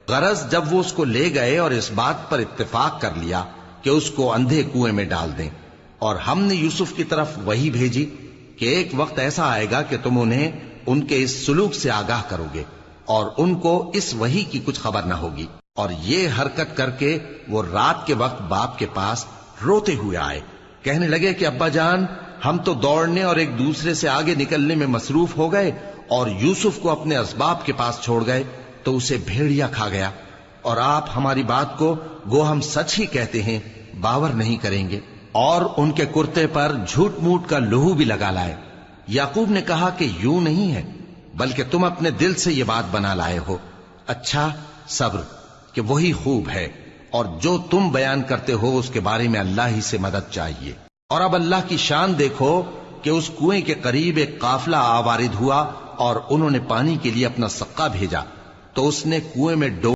غرض جب وہ اس کو لے گئے اور اس بات پر اتفاق کر لیا کہ اس کو اندھے کنویں میں ڈال دیں، اور ہم نے یوسف کی طرف وحی بھیجی کہ ایک وقت ایسا آئے گا کہ تم انہیں ان کے اس سلوک سے آگاہ کرو گے اور ان کو اس وحی کی کچھ خبر نہ ہوگی۔ اور یہ حرکت کر کے وہ رات کے وقت باپ کے پاس روتے ہوئے آئے، کہنے لگے کہ ابا جان، ہم تو دوڑنے اور ایک دوسرے سے آگے نکلنے میں مصروف ہو گئے اور یوسف کو اپنے اسباب کے پاس چھوڑ گئے تو اسے بھیڑیا کھا گیا، اور آپ ہماری بات کو گو ہم سچ ہی کہتے ہیں باور نہیں کریں گے۔ اور ان کے کرتے پر جھوٹ موٹ کا لہو بھی لگا لائے۔ یعقوب نے کہا کہ یوں نہیں ہے، بلکہ تم اپنے دل سے یہ بات بنا لائے ہو۔ اچھا، صبر کہ وہی خوب ہے، اور جو تم بیان کرتے ہو اس کے بارے میں اللہ ہی سے مدد چاہیے۔ اور اب اللہ کی شان دیکھو کہ اس کنویں کے قریب ایک قافلہ آوارد ہوا اور انہوں نے پانی کے لیے اپنا سقا بھیجا، تو اس نے کنویں میں